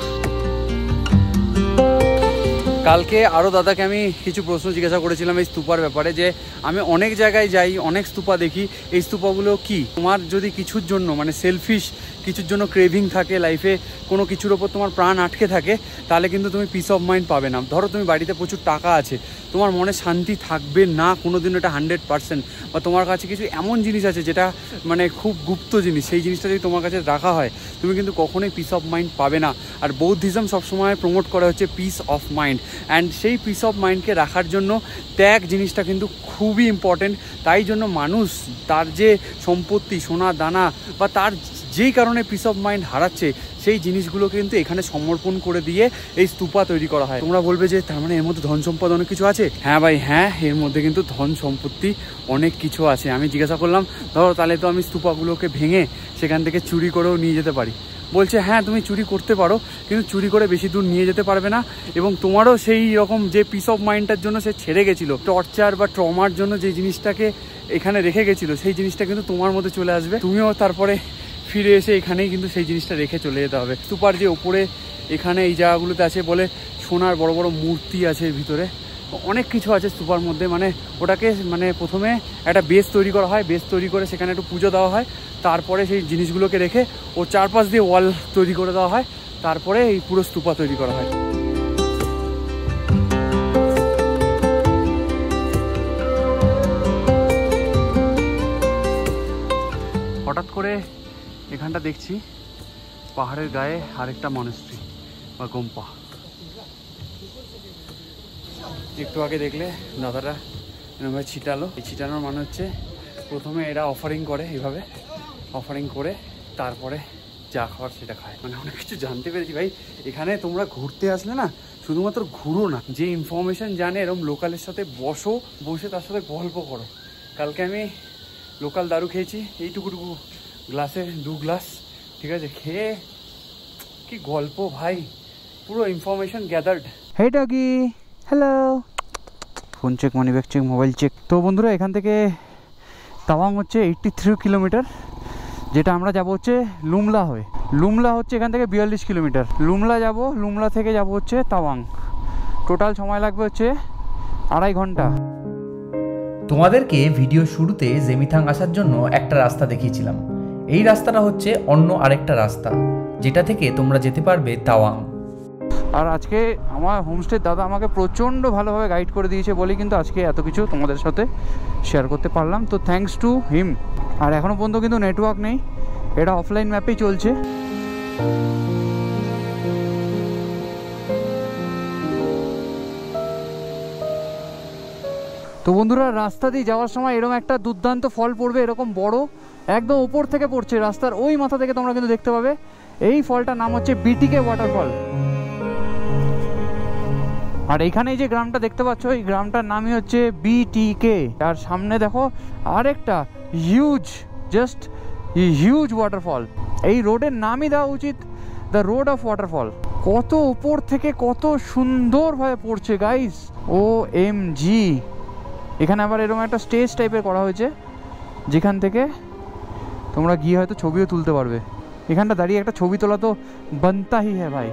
কালকে আরও দাদাকে আমি কিছু প্রশ্ন জিজ্ঞাসা করেছিলাম এই স্তূপার ব্যাপারে, যে আমি অনেক জায়গায় যাই, অনেক স্তূপা দেখি, এই স্তূপাগুলো কি, তোমার যদি কিছুর জন্য মানে সেলফিশ কিছুর জন্য ক্রেভিং থাকে লাইফে, কোনো কিছুর ওপর তোমার প্রাণ আটকে থাকে, তাহলে কিন্তু তুমি পিস অফ মাইন্ড পাবে না। ধরো তুমি বাড়িতে প্রচুর টাকা আছে, তোমার মনে শান্তি থাকবে না কোনোদিন, এটা 100%। বা তোমার কাছে কিছু এমন জিনিস আছে যেটা মানে খুব গুপ্ত জিনিস, সেই জিনিসটা যদি তোমার কাছে রাখা হয়, তুমি কিন্তু কখনোই পিস অফ মাইন্ড পাবে না। আর বৌদ্ধিজম সবসময় প্রমোট করা হচ্ছে পিস অফ মাইন্ড, অ্যান্ড সেই পিস অফ মাইন্ডকে রাখার জন্য ত্যাগ জিনিসটা কিন্তু খুবই ইম্পর্টেন্ট। তাই জন্য মানুষ তার যে সম্পত্তি, সোনা দানা বা তার যেই কারণে পিস অফ মাইন্ড হারাচ্ছে, সেই জিনিসগুলো কিন্তু এখানে সমর্পণ করে দিয়ে এই স্তূপা তৈরি করা হয়। তোমরা বলবে যে তার মানে এর মধ্যে ধন সম্পদ অনেক কিছু আছে। হ্যাঁ ভাই, হ্যাঁ, এর মধ্যে কিন্তু ধন সম্পত্তি অনেক কিছু আছে। আমি জিজ্ঞাসা করলাম, ধরো তাহলে তো আমি স্তূপাগুলোকে ভেঙে সেখান থেকে চুরি করেও নিয়ে যেতে পারি। বলছে হ্যাঁ, তুমি চুরি করতে পারো, কিন্তু চুরি করে বেশি দূর নিয়ে যেতে পারবে না, এবং তোমারও সেই রকম যে পিস অফ মাইন্ডটার জন্য সে ছেড়ে গেছিলো, টর্চার বা ট্রমার জন্য যে জিনিসটাকে এখানে রেখে গেছিলো, সেই জিনিসটা কিন্তু তোমার মধ্যে চলে আসবে। তুমিও তারপরে ফিরে এসে এখানেই কিন্তু সেই জিনিসটা রেখে চলে যেতে হবে। স্তূপার যে ওপরে এখানে এই জায়গাগুলোতে আছে বলে সোনার বড় বড় মূর্তি আছে, ভিতরে অনেক কিছু আছে স্তূপার মধ্যে। মানে ওটাকে মানে প্রথমে একটা বেস তৈরি করা হয়, বেস তৈরি করে সেখানে একটু পুজো দেওয়া হয়, তারপরে সেই জিনিসগুলোকে রেখে ও চারপাশ দিয়ে ওয়াল তৈরি করে দেওয়া হয়, তারপরে এই পুরো স্তূপা তৈরি করা হয়। হঠাৎ করে এখানটা দেখছি পাহাড়ের গায়ে আরেকটা মনেস্ট্রি বা গোম্পা। একটু আগে দেখলে দাদারা এরকমভাবে ছিটালো, এই ছিটানোর মানে হচ্ছে প্রথমে এরা অফারিং করে, এইভাবে অফারিং করে তারপরে যা খাওয়ার সেটা খায়। মানে অনেক কিছু জানতে পেরেছি ভাই। এখানে তোমরা ঘুরতে আসলে না, শুধুমাত্র ঘুরো না, যে ইনফরমেশন জানে এরকম লোকালের সাথে বসো, বসে তার সাথে গল্প করো। কালকে আমি লোকাল দারু খেয়েছি, এইটুকুটুকু গ্লাসে 2 গ্লাস, ঠিক আছে, খেয়ে কি গল্প ভাই, পুরো information gathered. Hey doggy, hello, phone check, money bag check, mobile check. তো বন্ধুরা এখান থেকে তাওয়াং হচ্ছে 83 কিলোমিটার, যেটা আমরা যাব হচ্ছে লুমলা হয়ে। লুমলা হচ্ছে এখান থেকে 42 কিলোমিটার। লুমলা যাব, লুমলা থেকে যাব হচ্ছে তাওয়াং। টোটাল সময় লাগবে হচ্ছে 2.5 ঘন্টা। তোমাদেরকে ভিডিও শুরুতে জেমিথাং আসার জন্য একটা রাস্তা দেখিয়েছিলাম। এই রাস্তাটা হচ্ছে অন্য আরেকটা রাস্তা, যেটা থেকে তোমরা যেতে পারবে তাওয়াং। আর আজকে আমার হোমস্টে দাদা আমাকে প্রচণ্ড ভালোভাবে গাইড করে দিয়েছে বলেই কিন্তু আজকে এত কিছু তোমাদের সাথে শেয়ার করতে পারলাম। তো থ্যাঙ্কস টু হিম। আর এখনও পর্যন্ত কিন্তু নেটওয়ার্ক নেই, এটা অফলাইন ম্যাপেই চলছে। তো বন্ধুরা রাস্তা দিয়ে যাওয়ার সময় এরকম একটা দুর্দান্ত ফল পড়বে, এরকম বড়, একদম উপর থেকে পড়ছে, রাস্তার ওই মাথা থেকে তোমরা কিন্তু দেখতে পাবে। এই ফলটার নাম হচ্ছে বিটিকে ওয়াটারফল। আর এইখানে যে গ্রামটা দেখতে পাচ্ছ, এই গ্রামটার নামই হচ্ছে বিটিকে। আর সামনে দেখো আরেকটা হিউজ, জাস্ট হিউজ ওয়াটারফল। এই রোডের নামই দেওয়া উচিত দ্য রোড অফ ওয়াটারফল। কত উপর থেকে কত সুন্দরভাবে পড়ছে গাইস, OMG। এখানে আবার এরকম একটা স্টেজ টাইপের করা হয়েছে, যেখান থেকে তোমরা গিয়ে হয়তো ছবিও তুলতে পারবে। এখানটা দাঁড়িয়ে একটা ছবি তোলা তো বানতা হি হ্যায় ভাই।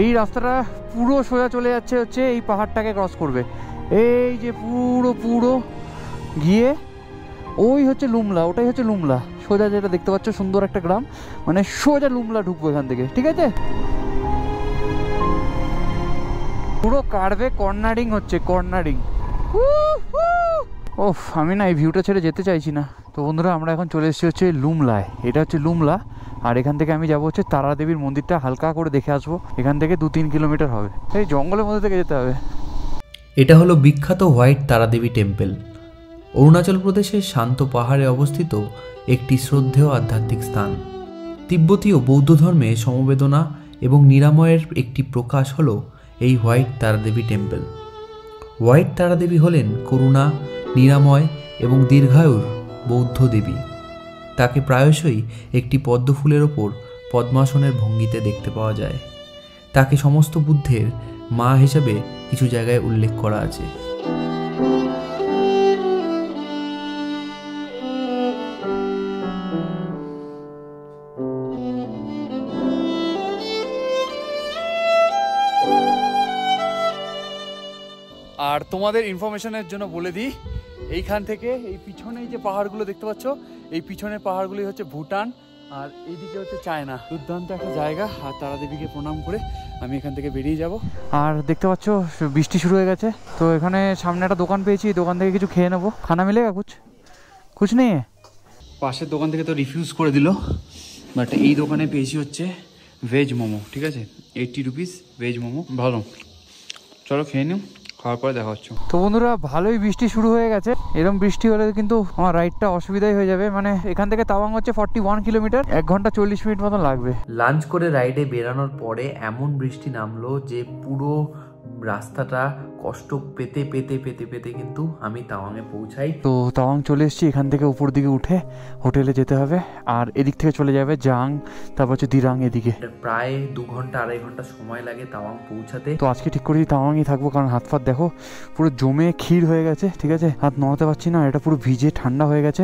এই রাস্তাটা পুরো সোজা চলে যাচ্ছে হচ্ছে এই পাহাড়টাকে ক্রস করবে। এই যে পুরো গিয়ে ওই হচ্ছে লুমলা, ওটাই হচ্ছে লুমলা। সোজা যেটা দেখতে পাচ্ছ সুন্দর একটা গ্রাম, মানে সোজা লুমলা ঢুকবো এখান থেকে, ঠিক আছে? পুরো কার্ভে কর্নারিং হচ্ছে, কর্নারিং। ওফ, আমি না এই ভিউটা ছেড়ে যেতে চাইছি না। তো বন্ধুরা আমরা এখন চলে এসেছি হচ্ছে লুমলায়। এটা হচ্ছে লুমলা। আর এখান থেকে আমি যাবো হচ্ছে তারা দেবীর মন্দিরটা হালকা করে দেখে আসবো। এখান থেকে 2-3 কিলোমিটার হবে, এই জঙ্গলের মধ্যে থেকে যেতে হবে। এটা হলো বিখ্যাত হোয়াইট তারাদেবী টেম্পল। অরুণাচল প্রদেশের শান্ত পাহাড়ে অবস্থিত একটি শ্রদ্ধেয় আধ্যাত্মিক স্থান। তিব্বতীয় বৌদ্ধ ধর্মে সমবেদনা এবং নিরাময়ের একটি প্রকাশ হলো এই white Taradevi temple. White Taradevi হলেন করুণা, নিরাময় এবং দীর্ঘায়ুর বৌদ্ধ দেবী। তাকে প্রায়শই একটি পদ্মফুলের ওপর পদ্মাসনের ভঙ্গিতে দেখতে পাওয়া যায়। তাকে সমস্ত বুদ্ধের মা হিসেবে কিছু জায়গায় উল্লেখ করা আছে। আর তোমাদের ইনফরমেশনের জন্য বলে দিই, এইখান থেকে এই পিছনে যে পাহাড়গুলো দেখতে পাচ্ছ, এই পিছনের পাহাড়গুলি হচ্ছে ভুটান, আর এইদিকে হচ্ছে চায়না। দুর্দান্ত একটা জায়গা। আর তারাদেবীকে প্রণাম করে আমি এখান থেকে বেরিয়ে যাব। আর দেখতে পাচ্ছ বৃষ্টি শুরু হয়ে গেছে। তো এখানে সামনে একটা দোকান পেয়েছি, দোকান থেকে কিছু খেয়ে নেবো। খানা মিলেগা কুছ নেই। পাশের দোকান থেকে তো রিফিউজ করে দিল, বাট এই দোকানে পেয়েছি হচ্ছে ভেজ মোমো, ঠিক আছে? 80 রুপিস ভেজ মোমো, ভালো। চলো খেয়ে নিও, খাওয়ার পরে দেখা হচ্ছে। তো বন্ধুরা ভালোই বৃষ্টি শুরু হয়ে গেছে। এরকম বৃষ্টি হলে কিন্তু আমার রাইডটা অসুবিধাই হয়ে যাবে। মানে এখান থেকে তাওয়াং হচ্ছে 41 কিলোমিটার, 1 ঘন্টা 40 মিনিট মতো লাগবে। লাঞ্চ করে রাইডে বেরানোর পরে এমন বৃষ্টি নামলো যে পুরো রাস্তাটা কষ্ট পেতে পেতে পেতে পেতে কিন্তু আমি তাওয়াংয়ে পৌঁছাই। তো তাওয়াং চলে এসেছি। এখান থেকে উপর দিকে উঠে হোটেলে যেতে হবে, আর এদিক থেকে চলে যাবে জাং, তারপর হচ্ছে দিরাং। এদিকে প্রায় 2 ঘন্টা 2.5 ঘন্টা সময় লাগে তাওয়াং পৌঁছাতে। তো আজকে ঠিক করেছি তাওয়াংই থাকবো, কারণ হাত ফাত দেখো পুরো জমে ক্ষীর হয়ে গেছে, ঠিক আছে? হাত নড়াতে পারছি না, এটা পুরো ভিজে ঠান্ডা হয়ে গেছে।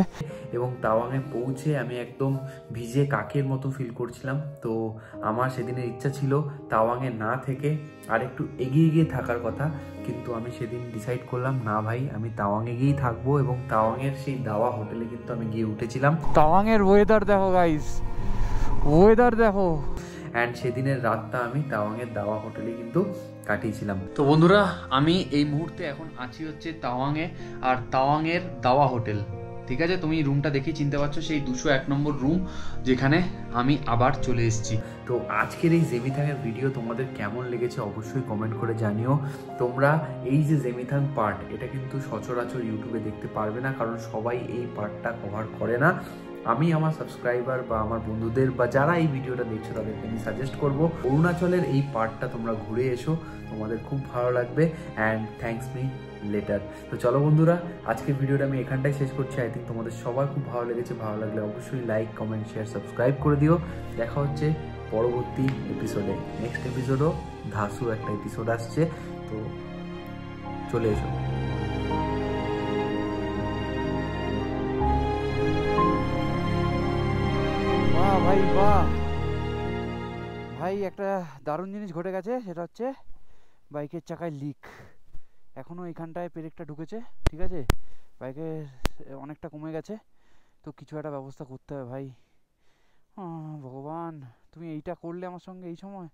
এবং তাওয়াংয়ে পৌঁছে আমি একদম ভিজে কাকের মতো ফিল করছিলাম। তো আমার সেদিনের ইচ্ছা ছিল তাওয়াংয়ে না থেকে আর একটু এগিয়ে গিয়ে থাকার কথা, কিন্তু আমি সেদিন ডিসাইড করলাম না ভাই, আমি তাওয়াংয়ে গিয়েই থাকবো। এবং তাওয়াংয়ের সেই দাওয়া হোটেলে কিন্তু আমি গিয়ে উঠেছিলাম। তাওয়াংয়ের ওয়েদার দেখো গাইস, ওয়েদার দেখো। অ্যান্ড সেদিনের রাতটা আমি তাওয়াংয়ের দাওয়া হোটেলে কিন্তু কাটিয়েছিলাম। তো বন্ধুরা আমি এই মুহূর্তে এখন আছি হচ্ছে তাওয়াংয়ে, আর তাওয়াংয়ের দাওয়া হোটেল, ঠিক আছে? তুমি রুমটা দেখি চিনতে পারছো, সেই 201 নম্বর রুম, যেখানে আমি আবার চলে এসেছি। তো আজকের এই জেমিথাংয়ের ভিডিও তোমাদের কেমন লেগেছে অবশ্যই কমেন্ট করে জানিও। তোমরা এই যে জেমিথাং পার্ট, এটা কিন্তু সচরাচর ইউটিউবে দেখতে পারবে না, কারণ সবাই এই পার্টটা কভার করে না। আমি আমার সাবস্ক্রাইবার বা আমার বন্ধুদের বা যারা এই ভিডিওটা দেখছো তাদেরকে আমি সাজেস্ট করব অরুণাচলের এই পার্টটা তোমরা ঘুরে এসো, তোমাদের খুব ভালো লাগবে। And thanks me letter. তো চলো বন্ধুরা, আজকের ভিডিওটা আমি এখানটাই শেষ করছি। আই থিঙ্ক তোমাদের সবার খুব ভালো লেগেছে। ভালো লাগলে অবশ্যই লাইক, কমেন্ট, শেয়ার, সাবস্ক্রাইব করে দিও। দেখা হচ্ছে পরবর্তী এপিসোডে। নেক্সট এপিসোডও ধাসু একটা এপিসোড আসছে, তো চলে এসো। বাহ ভাই বাহ ভাই, একটা দারুণ জিনিস ঘটে গেছে, সেটা হচ্ছে বাইকের চাকায় লিক। এখনও এখানটায় পেরেকটা ঢুকেছে, ঠিক আছে, বাইকের অনেকটা কমে গেছে, তো কিছু একটা ব্যবস্থা করতে হবে ভাই। ভগবান, তুমি এইটা করলে আমার সঙ্গে এই সময়।